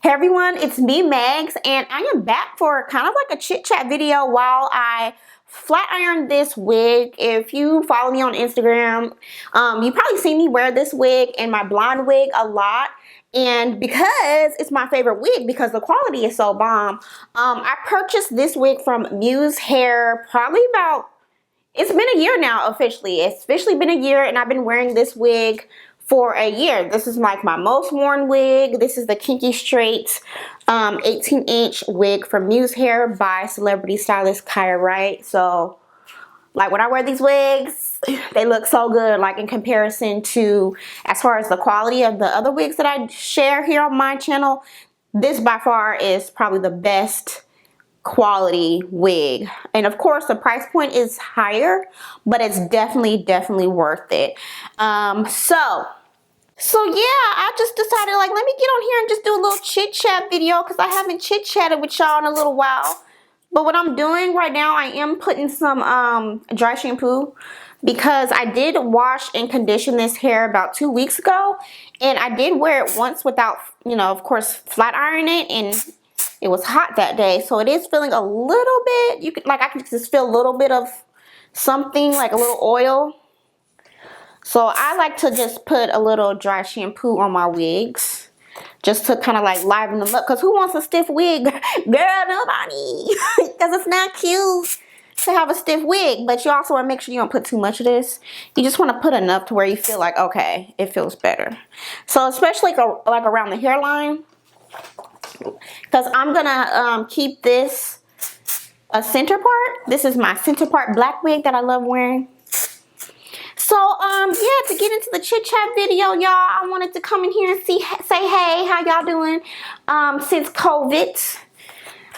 Hey everyone, it's me, Megs, and I am back for kind of like a chit chat video while I flat iron this wig. If you follow me on Instagram, you probably see me wear this wig and my blonde wig a lot. And because it's my favorite wig, because the quality is so bomb, I purchased this wig from Muse Hair probably about, it's been a year now officially. It's officially been a year and I've been wearing this wig for a year. This is like my most worn wig. This is the Kinky Straight 18-inch wig from Muse Hair by celebrity stylist Kera. So like when I wear these wigs, they look so good, like in comparison to, as far as the quality of the other wigs that I share here on my channel, this by far is probably the best quality wig. And of course the price point is higher, but it's definitely worth it. So yeah, I just decided, like, let me get on here and just do a little chit chat video because I haven't chit chatted with y'all in a little while. But what I'm doing right now, I am putting some dry shampoo because I did wash and condition this hair about 2 weeks ago, and I did wear it once without, you know, of course, flat ironing it, and it was hot that day, so it is feeling a little bit. You could, like, I can just feel a little bit of something, like a little oil. So I like to just put a little dry shampoo on my wigs, just to kind of like liven them up. Because who wants a stiff wig? Girl, nobody. Because it's not cute to have a stiff wig. But you also want to make sure you don't put too much of this. You just want to put enough to where you feel like, okay, it feels better. So especially like around the hairline. Because I'm going to keep this a center part. This is my center part black wig that I love wearing. So, yeah, to get into the chit chat video, y'all, I wanted to come in here and say, hey, how y'all doing since COVID?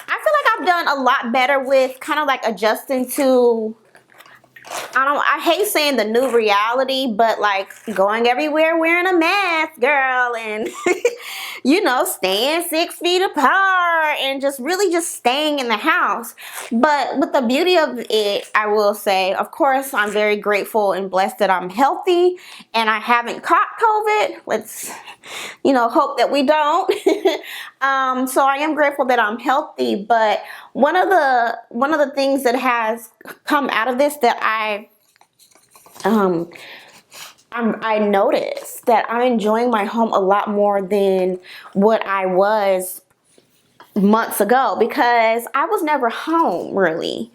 I feel like I've done a lot better with kind of like adjusting to, I hate saying the new reality, but like going everywhere wearing a mask, girl, and you know, staying 6 feet apart and just really just staying in the house. But with the beauty of it, I will say, of course, I'm very grateful and blessed that I'm healthy and I haven't caught COVID. Let's, you know, hope that we don't. So I am grateful that I'm healthy, but one of the things that has come out of this that I noticed that I'm enjoying my home a lot more than what I was months ago, because I was never home really.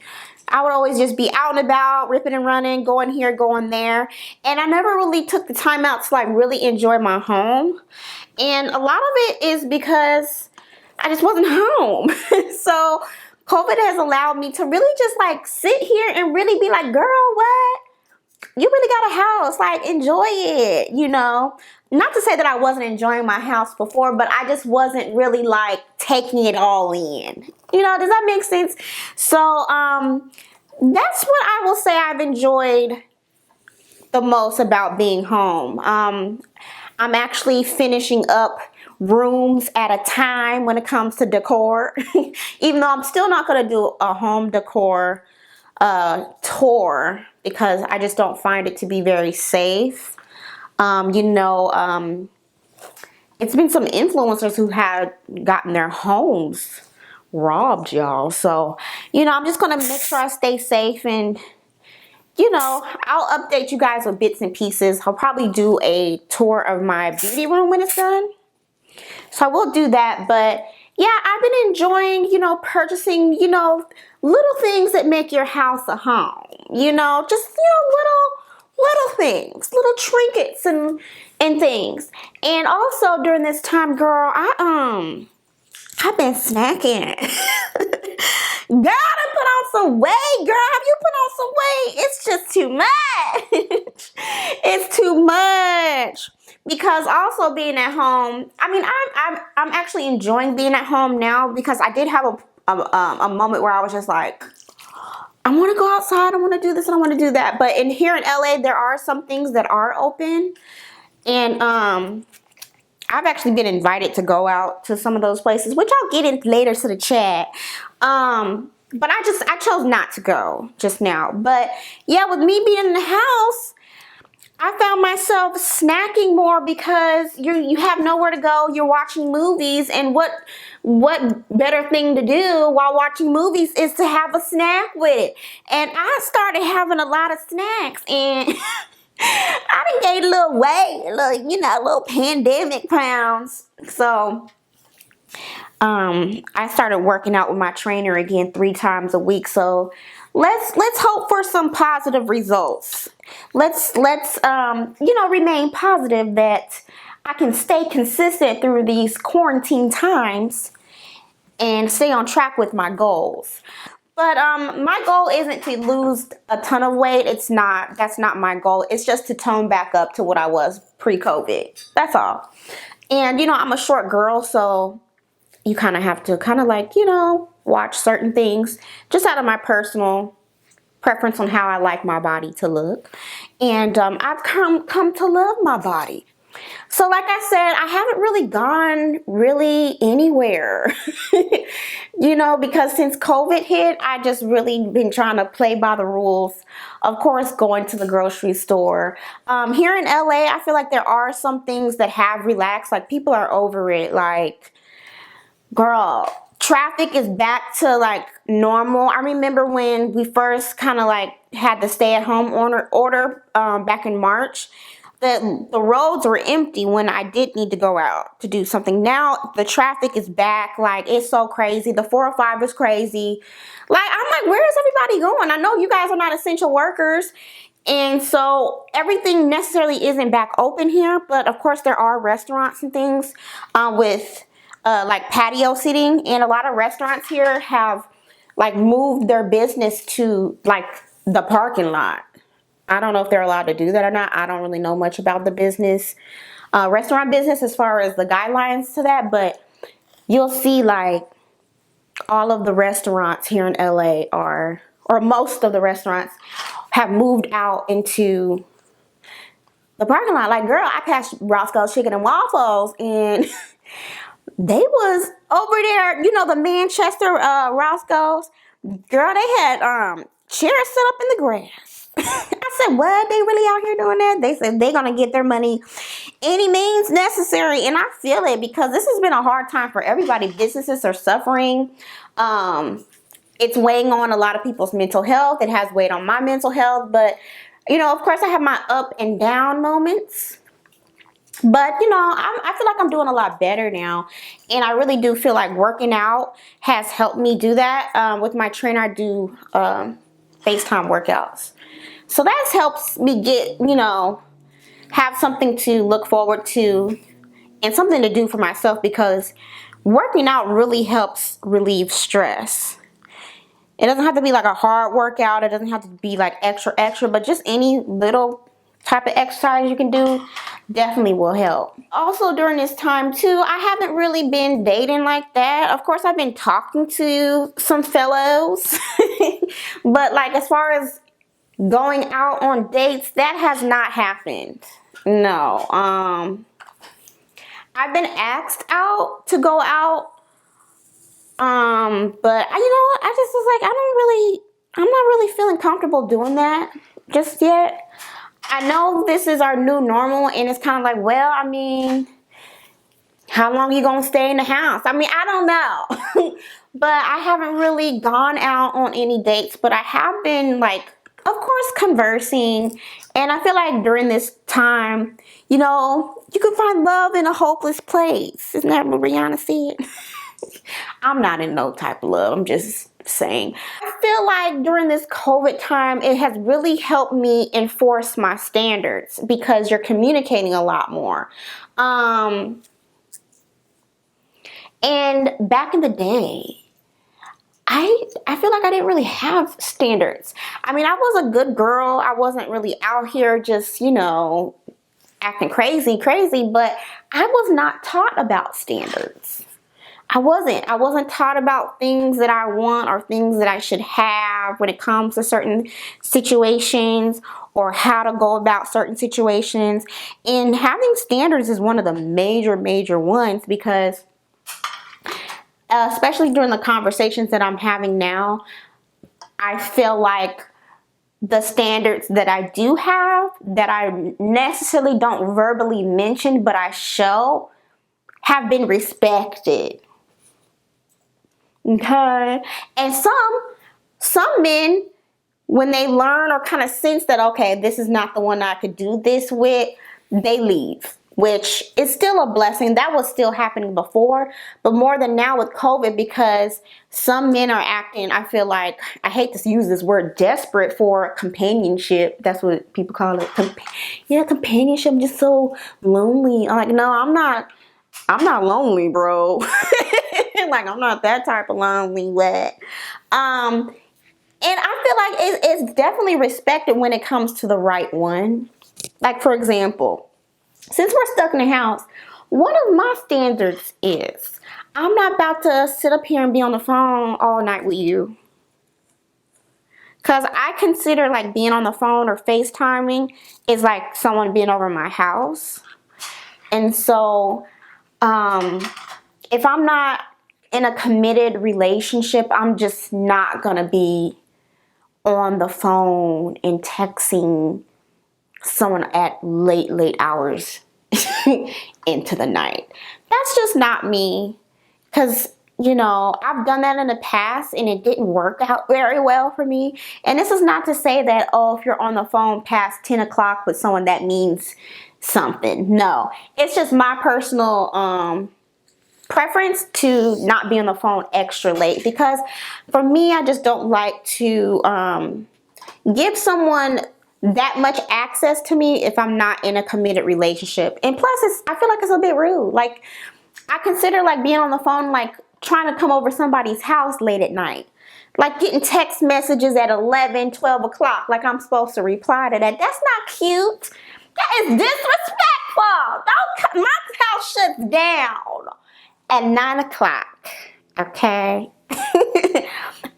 I would always just be out and about, ripping and running, going here, going there. And I never really took the time out to like really enjoy my home. And a lot of it is because I just wasn't home. So COVID has allowed me to really just like sit here and really be like, girl, what? You really got a house, like enjoy it, you know. Not to say that I wasn't enjoying my house before, but I just wasn't really like taking it all in. You know, does that make sense? So that's what I will say I've enjoyed the most about being home. I'm actually finishing up rooms at a time when it comes to decor. Even though I'm still not going to do a home decor tour, because I just don't find it to be very safe. You know, it's been some influencers who had gotten their homes robbed, y'all. So, you know, I'm just going to make sure I stay safe, and, you know, I'll update you guys with bits and pieces. I'll probably do a tour of my beauty room when it's done. So I will do that, but yeah, I've been enjoying, you know, purchasing, you know, little things that make your house a home. You know, just, you know, little things, little trinkets and things. And also during this time, girl, I've been snacking. Girl, I put on some weight. Girl, have you put on some weight? It's just too much. It's too much. Because also being at home, I mean, I'm actually enjoying being at home now, because I did have a moment where I was just like, I want to go outside, I want to do this and I want to do that. But here in LA, there are some things that are open, and I've actually been invited to go out to some of those places, which I'll get in later to the chat. But I chose not to go just now. But yeah, with me being in the house, I found myself snacking more because you have nowhere to go. You're watching movies, and what better thing to do while watching movies is to have a snack with it. And I started having a lot of snacks, and I done gained a little weight, little pandemic pounds. So I started working out with my trainer again 3 times a week. So let's hope for some positive results. Let's remain positive that I can stay consistent through these quarantine times and stay on track with my goals. But my goal isn't to lose a ton of weight. That's not my goal. It's just to tone back up to what I was pre-COVID. That's all. And I'm a short girl, so you kind of have to watch certain things just out of my personal preference on how I like my body to look. And I've come to love my body. So like I said, I haven't really gone anywhere, because since COVID hit, I just really been trying to play by the rules. Of course, going to the grocery store. Here in LA, I feel like there are some things that have relaxed. Like, people are over it. Like, girl, traffic is back to like normal. I remember when we first kind of like had the stay-at-home order back in March. The roads were empty when I did need to go out to do something. Now the traffic is back. Like, it's so crazy. The 405 is crazy. Like, I'm like, where is everybody going? I know you guys are not essential workers. And so everything necessarily isn't back open here. But of course there are restaurants and things with like patio seating. And a lot of restaurants here have like moved their business to like the parking lot. I don't know if they're allowed to do that or not. I don't really know much about the business, restaurant business, as far as the guidelines to that. But you'll see like all of the restaurants here in LA or most of the restaurants have moved out into the parking lot. Like, girl, I passed Roscoe's Chicken and Waffles, and they was over there, the Manchester Roscoe's. Girl, they had chairs set up in the grass. I said, what? They really out here doing that? They said they're going to get their money any means necessary. And I feel it, because this has been a hard time for everybody. Businesses are suffering. It's weighing on a lot of people's mental health. It has weighed on my mental health. But, of course, I have my up and down moments. But, I feel like I'm doing a lot better now. And I really do feel like working out has helped me do that. With my trainer, I do FaceTime workouts. So that helps me get, have something to look forward to and something to do for myself, because working out really helps relieve stress. It doesn't have to be like a hard workout. It doesn't have to be like extra, but just any little type of exercise you can do definitely will help. Also, during this time too, I haven't really been dating like that. Of course, I've been talking to some fellows, but like, as far as going out on dates, that has not happened. No. I've been asked out to go out. But I just was like, I'm not really feeling comfortable doing that just yet. I know this is our new normal, and it's kind of like, well, I mean, how long are you gonna stay in the house? I mean, I don't know. But I haven't really gone out on any dates, but I have been like, of course, conversing. And I feel like during this time, you can find love in a hopeless place. Isn't that what Rihanna said? I'm not in no type of love. I'm just saying. I feel like during this COVID time, it has really helped me enforce my standards, because you're communicating a lot more. And back in the day, I feel like I didn't really have standards. I mean, I was a good girl. I wasn't really out here just, acting crazy, but I was not taught about standards. I wasn't taught about things that I want or things that I should have when it comes to certain situations, or how to go about certain situations. And having standards is one of the major ones, because especially during the conversations that I'm having now, I feel like the standards that I do have, that I necessarily don't verbally mention, but I show, have been respected. Okay? And some men, when they learn or kind of sense that, okay, this is not the one I could do this with, they leave, which is still a blessing. That was still happening before, but more than now with COVID, because some men are acting, I feel like, I hate to use this word, desperate for companionship. That's what people call it. Companionship. I'm just so lonely. I'm like, no, I'm not lonely, bro. Like, I'm not that type of lonely, but and I feel like it's definitely respected when it comes to the right one. Like, for example, since we're stuck in the house, one of my standards is I'm not about to sit up here and be on the phone all night with you. Because I consider like being on the phone or FaceTiming is like someone being over my house. And so if I'm not in a committed relationship, I'm just not going to be on the phone and texting someone at late hours into the night. That's just not me. Because, you know, I've done that in the past and it didn't work out very well for me. And this is not to say that, oh, if you're on the phone past 10 o'clock with someone, that means something. No, it's just my personal preference to not be on the phone extra late, because for me, I just don't like to give someone that much access to me if I'm not in a committed relationship. And plus, I feel like it's a bit rude. Like, I consider like being on the phone, like trying to come over somebody's house late at night. Like getting text messages at 11, 12 o'clock, like I'm supposed to reply to that. That's not cute. That is disrespectful. Don't, my house shuts down at 9 o'clock, okay?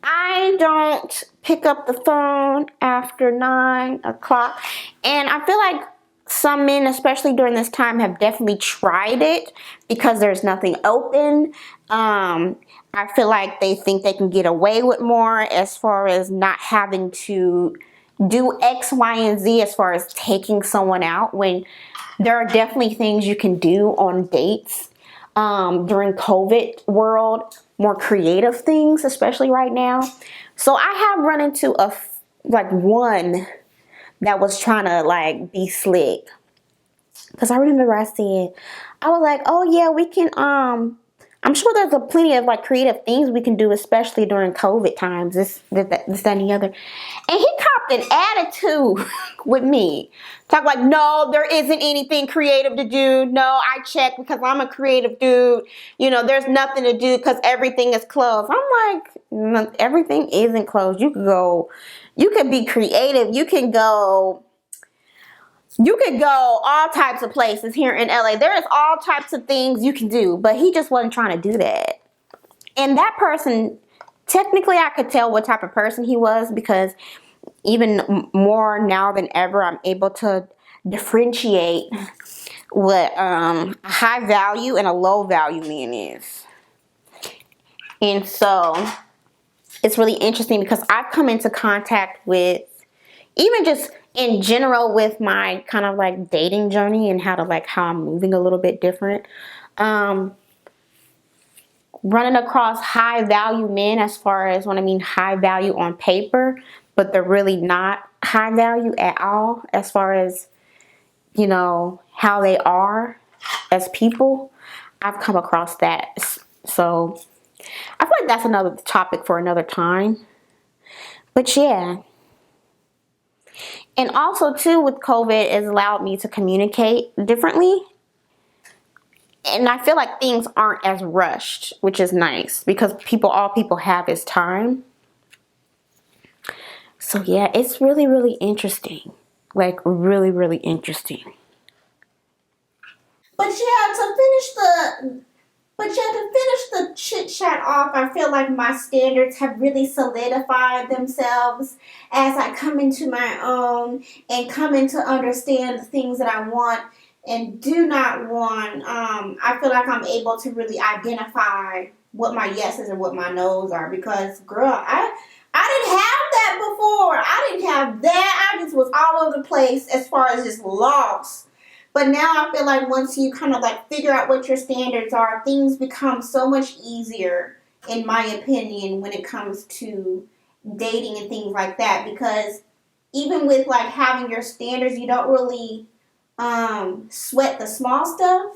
I don't pick up the phone after 9 o'clock. And I feel like some men, especially during this time, have definitely tried it because there's nothing open. I feel like they think they can get away with more as far as not having to do X, Y, and Z as far as taking someone out, when there are definitely things you can do on dates during COVID world, more creative things, especially right now. So I have run into one that was trying to like be slick. Because I remember I was like, oh yeah, we can, I'm sure there's plenty of like creative things we can do, especially during COVID times, this, that, and the other. And he copped an attitude with me. Talk like, no, there isn't anything creative to do. No, I checked because I'm a creative dude. You know, there's nothing to do because everything is closed. I'm like, no, everything isn't closed. You could be creative. You could go all types of places here in LA. There is all types of things you can do, but he just wasn't trying to do that. And that person, technically I could tell what type of person he was, because even more now than ever, I'm able to differentiate what a high value and a low value man is. And so it's really interesting because I've come into contact with, even just in general with my kind of like dating journey and how I'm moving a little bit different. Running across high value men, as far as when I mean high value on paper, but they're really not high value at all as far as, you know, how they are as people. I've come across that. So I feel like that's another topic for another time. But yeah. And also too, with COVID, it's allowed me to communicate differently. And I feel like things aren't as rushed, which is nice, because all people have is time. So yeah, it's really, really interesting. Like really, really interesting. But yeah, to finish the chit chat off, I feel like my standards have really solidified themselves as I come into my own and come into understand the things that I want and do not want. I feel like I'm able to really identify what my yeses and what my nos are, because girl, I didn't have that that before. I didn't have that. I just was all over the place as far as just lost. But now I feel like once you kind of like figure out what your standards are, things become so much easier, in my opinion, when it comes to dating and things like that. Because even with like having your standards, you don't really sweat the small stuff.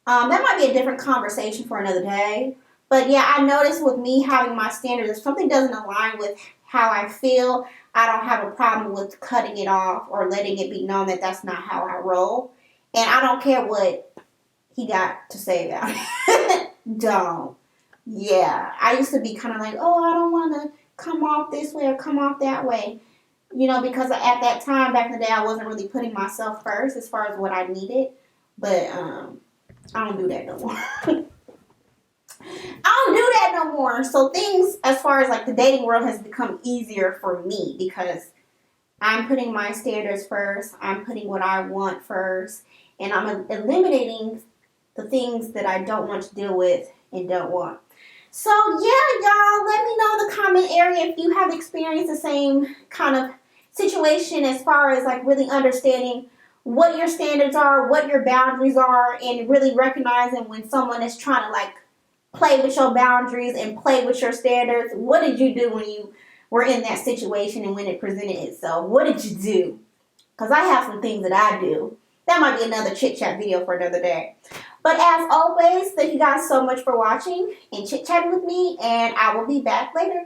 That might be a different conversation for another day. But yeah, I noticed with me having my standards, if something doesn't align with how I feel, I don't have a problem with cutting it off or letting it be known that that's not how I roll. And I don't care what he got to say about it. Don't. Yeah, I used to be kind of like, oh, I don't want to come off this way or come off that way. You know, because at that time, back in the day, I wasn't really putting myself first as far as what I needed. But I don't do that no more. I don't do that no more. So things as far as like the dating world has become easier for me because I'm putting my standards first. I'm putting what I want first. And I'm eliminating the things that I don't want to deal with and don't want. So yeah, y'all, let me know in the comment area if you have experienced the same kind of situation as far as like really understanding what your standards are, what your boundaries are, and really recognizing when someone is trying to like play with your boundaries and play with your standards. What did you do when you were in that situation and when it presented itself? What did you do? Because I have some things that I do. That might be another chit chat video for another day. But as always, thank you guys so much for watching and chit chatting with me, and I will be back later.